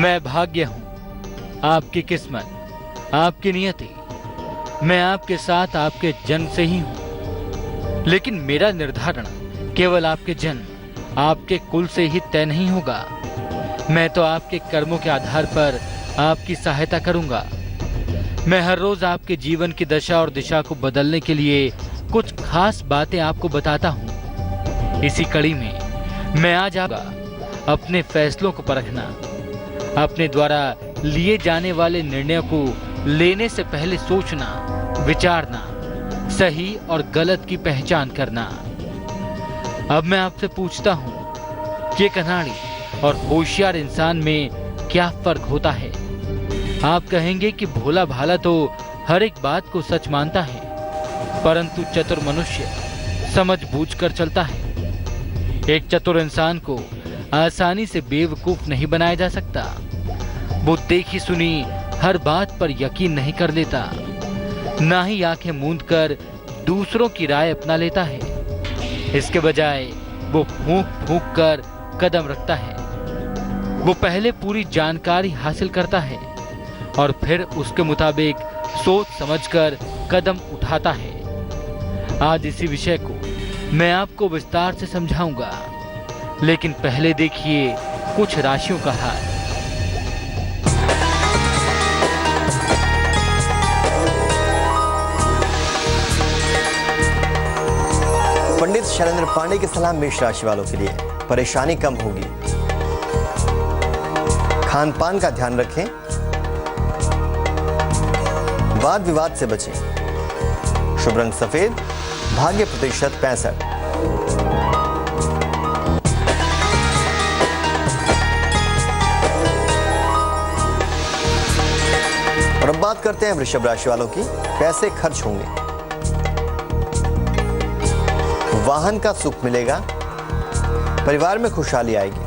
मैं भाग्य हूँ, आपकी किस्मत, आपकी नियति। मैं आपके साथ आपके जन्म से ही हूँ, लेकिन मेरा निर्धारण केवल आपके जन्म, आपके कुल से ही तय नहीं होगा। मैं तो आपके कर्मों के आधार पर आपकी सहायता करूंगा। मैं हर रोज आपके जीवन की दशा और दिशा को बदलने के लिए कुछ खास बातें आपको बताता हूँ। इसी कड़ी में मैं आज आपका अपने फैसलों को परखना, अपने द्वारा लिए जाने वाले निर्णयों को लेने से पहले सोचना, विचारना, सही और गलत की पहचान करना। अब मैं आपसे पूछता हूँ कि एक अनाड़ी और होशियार इंसान में क्या फर्क होता है? आप कहेंगे कि भोला भाला तो हर एक बात को सच मानता है, परंतु चतुर मनुष्य समझ बूझ कर चलता है। एक चतुर इंसान को आसानी से बेवकूफ नहीं बनाया जा सकता। वो देखी सुनी हर बात पर यकीन नहीं कर लेता, ना ही आंखें मूंद कर दूसरों की राय अपना लेता है। इसके बजाय वो फूंक फूंक कर कदम रखता है। वो पहले पूरी जानकारी हासिल करता है और फिर उसके मुताबिक सोच समझकर कदम उठाता है। आज इसी विषय को मैं आपको विस्तार से समझाऊंगा, लेकिन पहले देखिए कुछ राशियों का हाल। पंडित शैलेंद्र पांडे की सलाह मेष राशि वालों के लिए। परेशानी कम होगी, खान पान का ध्यान रखें, वाद विवाद से बचें। शुभ रंग सफेद, भाग्य प्रतिशत 65। और अब बात करते हैं वृषभ राशि वालों की। पैसे खर्च होंगे, वाहन का सुख मिलेगा, परिवार में खुशहाली आएगी।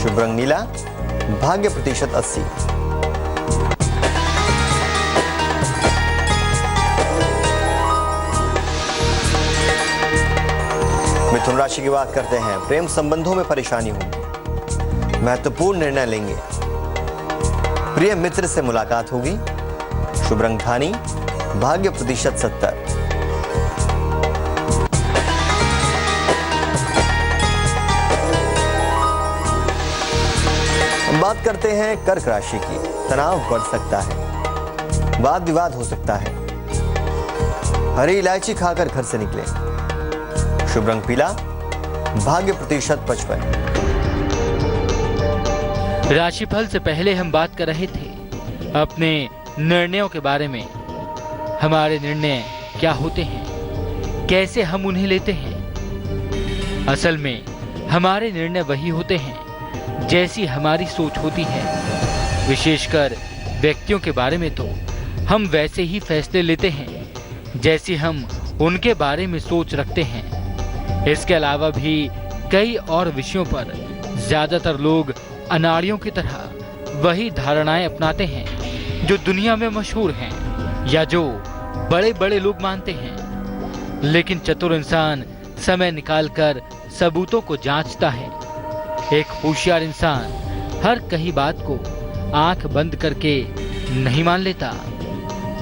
शुभ रंग नीला, भाग्य प्रतिशत 80। मिथुन राशि की बात करते हैं। प्रेम संबंधों में परेशानी होगी, महत्वपूर्ण निर्णय लेंगे, प्रिय मित्र से मुलाकात होगी। शुभ रंग धानी, भाग्य प्रतिशत 70। बात करते हैं कर्क राशि की। तनाव बढ़ सकता है, वाद विवाद हो सकता है। हरी इलायची खाकर घर से निकले। शुभ रंग पीला, भाग्य प्रतिशत 55। राशिफल से पहले हम बात कर रहे थे अपने निर्णयों के बारे में। हमारे निर्णय क्या होते हैं, कैसे हम उन्हें लेते हैं। असल में हमारे निर्णय वही होते हैं जैसी हमारी सोच होती है। विशेषकर व्यक्तियों के बारे में तो हम वैसे ही फैसले लेते हैं जैसी हम उनके बारे में सोच रखते हैं। इसके अलावा भी कई और विषयों पर ज्यादातर लोग अनाड़ियों की तरह वही धारणाएं अपनाते हैं जो दुनिया में मशहूर हैं या जो बड़े बड़े लोग मानते हैं। लेकिन चतुर इंसान समय निकालकर सबूतों को जांचता है। एक होशियार इंसान हर कही बात को आंख बंद करके नहीं मान लेता,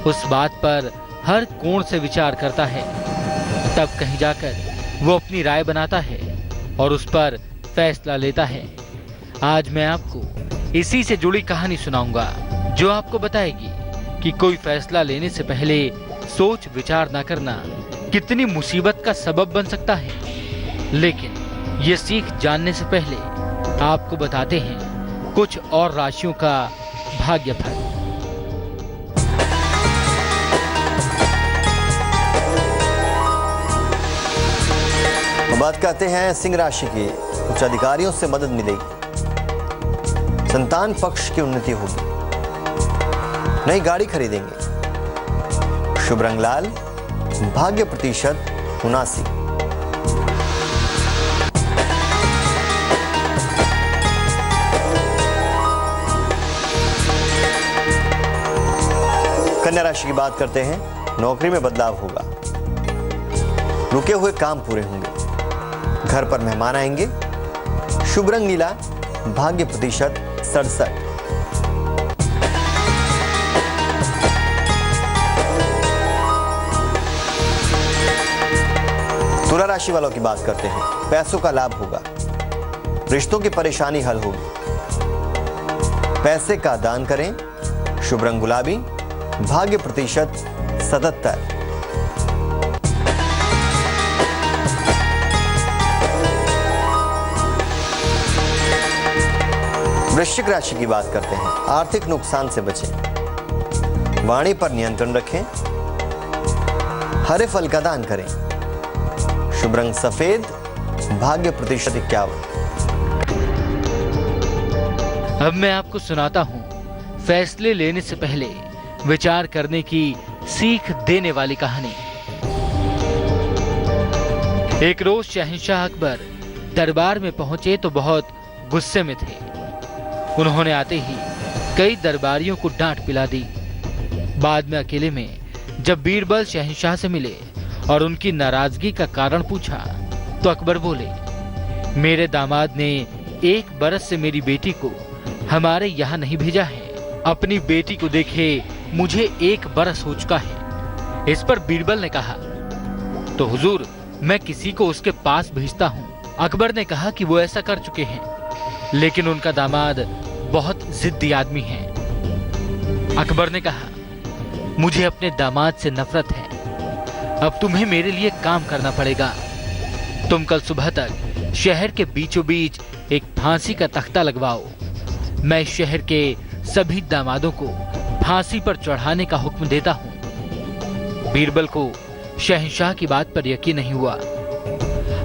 उस बात पर हर कोण से विचार करता है, तब कहीं जाकर वो अपनी राय बनाता है और उस पर फैसला लेता है। आज मैं आपको इसी से जुड़ी कहानी सुनाऊंगा जो आपको बताएगी कि कोई फैसला लेने से पहले सोच विचार ना करना कितनी मुसीबत का सबब बन सकता है। लेकिन ये सीख जानने से पहले आपको बताते हैं कुछ और राशियों का भाग्यफल। बात करते हैं सिंह राशि की। उच्च अधिकारियों से मदद मिलेगी, संतान पक्ष की उन्नति होगी, नई गाड़ी खरीदेंगे। शुभ रंग लाल, भाग्य प्रतिशत 79। कन्या राशि की बात करते हैं। नौकरी में बदलाव होगा, रुके हुए काम पूरे होंगे, घर पर मेहमान आएंगे। शुभ रंग नीला, भाग्य प्रतिशत 67। तुला राशि वालों की बात करते हैं। पैसों का लाभ होगा, रिश्तों की परेशानी हल होगी। पैसे का दान करें। शुभ रंग गुलाबी, भाग्य प्रतिशत 77। वृश्चिक राशि की बात करते हैं। आर्थिक नुकसान से बचें, वाणी पर नियंत्रण रखें, हरे फल का दान करें। शुभ रंग सफेद, भाग्य प्रतिशत 51। अब मैं आपको सुनाता हूं फैसले लेने से पहले विचार करने की सीख देने वाली कहानी। एक रोज शहंशाह अकबर दरबार में पहुंचे तो बहुत गुस्से में थे। उन्होंने आते ही कई दरबारियों को डांट पिला दी। बाद में अकेले में जब बीरबल शहंशाह से मिले और उनकी नाराजगी का कारण पूछा तो अकबर बोले, मेरे दामाद ने 1 बरस से मेरी बेटी को हमारे यहाँ नहीं भेजा है। अपनी बेटी को देखे मुझे 1 बरस हो चुका है। इस पर बीरबल ने कहा, तो हुजूर मैं किसी को उसके पास भेजता हूँ। अकबर ने कहा कि वो ऐसा कर चुके हैं, लेकिन उनका दामाद बहुत जिद्दी आदमी है। अकबर ने कहा, मुझे अपने दामाद से नफरत है। अब तुम्हें मेरे लिए काम करना पड़ेगा। तुम कल सुबह तक शहर के बीचों बीच एक फांसी का तख्ता लगवाओ। मैं शहर के सभी दामादों को फांसी पर चढ़ाने का हुक्म देता हूँ। बीरबल को शहंशाह की बात पर यकीन नहीं हुआ।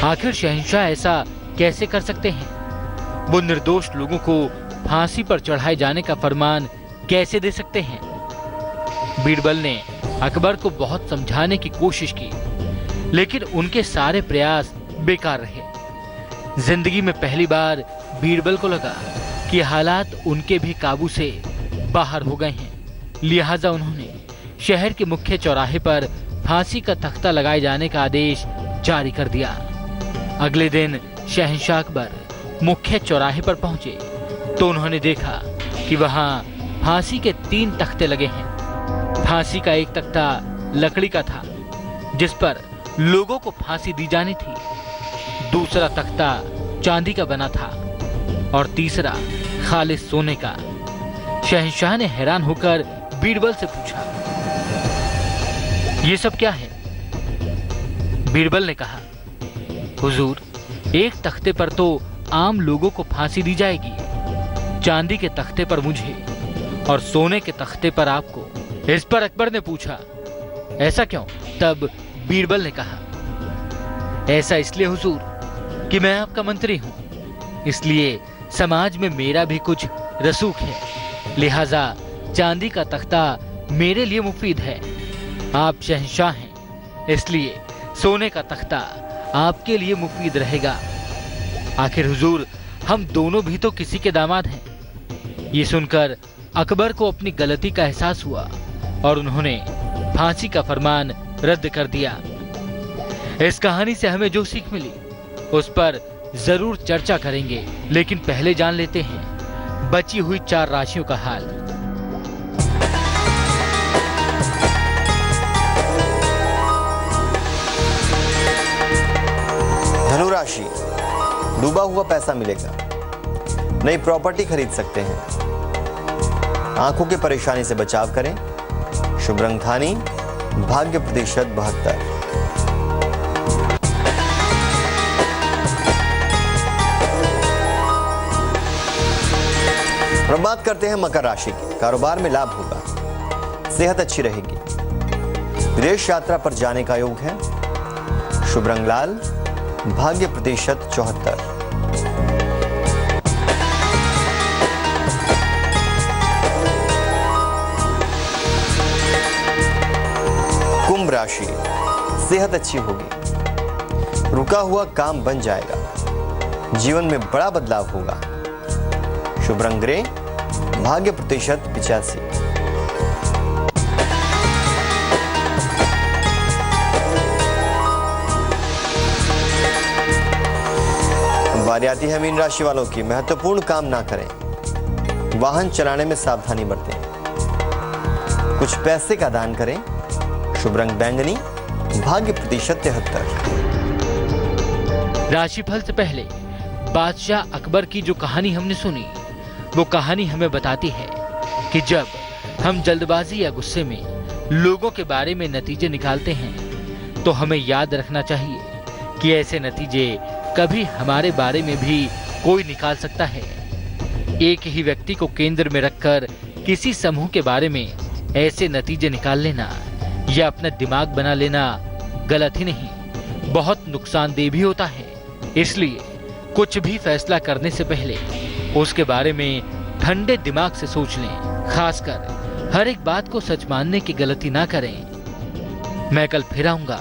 आखिर शहंशाह ऐसा कैसे कर सकते हैं? वो निर्दोष लोगों को फांसी पर चढ़ाए जाने का फरमान कैसे दे सकते हैं? बीरबल ने अकबर को बहुत समझाने की कोशिश की, लेकिन उनके सारे प्रयास बेकार रहे। जिंदगी में पहली बार बीरबल को लगा कि हालात उनके भी काबू से बाहर हो गए हैं। लिहाजा उन्होंने शहर के मुख्य चौराहे पर फांसी का तख्ता लगाए जाने का आदेश जारी कर दिया। अगले दिन शहंशाह अकबर मुख्य चौराहे पर पहुंचे तो उन्होंने देखा कि वहां फांसी के 3 तख्ते लगे हैं। फांसी का एक तख्ता लकड़ी का था जिस पर लोगों को फांसी दी जानी थी, दूसरा तख्ता चांदी का बना था और तीसरा खालिस सोने का। शहंशाह ने हैरान होकर बीरबल से पूछा, ये सब क्या है? बीरबल ने कहा, हुजूर एक तख्ते पर तो आम लोगों को फांसी दी जाएगी, चांदी के तख्ते पर मुझे और सोने के तख्ते पर आपको। इस पर अकबर ने पूछा, ऐसा क्यों? तब बीरबल ने कहा, ऐसा इसलिए हुजूर कि मैं आपका मंत्री हूं, इसलिए समाज में मेरा भी कुछ रसूख है। लिहाजा चांदी का तख्ता मेरे लिए मुफीद है। आप शहंशाह हैं, इसलिए सोने का तख्ता आपके लिए मुफीद रहेगा। आखिर हुजूर हम दोनों भी तो किसी के दामाद हैं। ये सुनकर अकबर को अपनी गलती का एहसास हुआ और उन्होंने फांसी का फरमान रद्द कर दिया। इस कहानी से हमें जो सीख मिली उस पर जरूर चर्चा करेंगे, लेकिन पहले जान लेते हैं बची हुई 4 राशियों का हाल। धनु राशि, डूबा हुआ पैसा मिलेगा, नई प्रॉपर्टी खरीद सकते हैं। आंखों की परेशानी से बचाव करें। शुभ रंग धानी, भाग्य प्रतिशत 72। अब बात करते हैं मकर राशि की। कारोबार में लाभ होगा, सेहत अच्छी रहेगी, विदेश यात्रा पर जाने का योग है। शुभ रंग लाल, भाग्य प्रतिशत 74। कुंभ राशि, सेहत अच्छी होगी, रुका हुआ काम बन जाएगा, जीवन में बड़ा बदलाव होगा। शुभ रंग ग्रे, भाग्य प्रतिशत 85। बारी आती है मीन राशि वालों की। महत्वपूर्ण काम ना करें, वाहन चलाने में सावधानी बरतें। कुछ पैसे का दान करें। शुभ रंग बैंगनी, भाग्य प्रतिशत 73। राशिफल से पहले बादशाह अकबर की जो कहानी हमने सुनी, वो कहानी हमें बताती है कि जब हम जल्दबाजी या गुस्से में लोगों के बारे में नतीजे निकालते हैं तो हमें याद रखना चाहिए कि ऐसे नतीजे कभी हमारे बारे में भी कोई निकाल सकता है। एक ही व्यक्ति को केंद्र में रखकर किसी समूह के बारे में ऐसे नतीजे निकाल लेना या अपना दिमाग बना लेना गलत ही नहीं, बहुत नुकसानदेह भी होता है। इसलिए कुछ भी फैसला करने से पहले उसके बारे में ठंडे दिमाग से सोच लें। खासकर हर एक बात को सच मानने की गलती ना करें। मैं कल फिर आऊंगा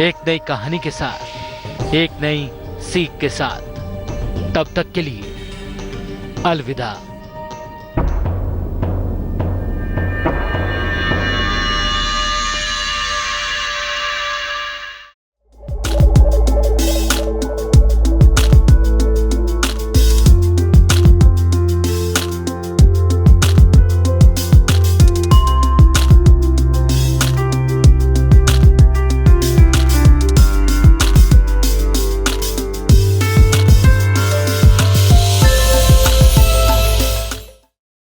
एक नई कहानी के साथ, एक नई सीख के साथ। तब तक के लिए अलविदा।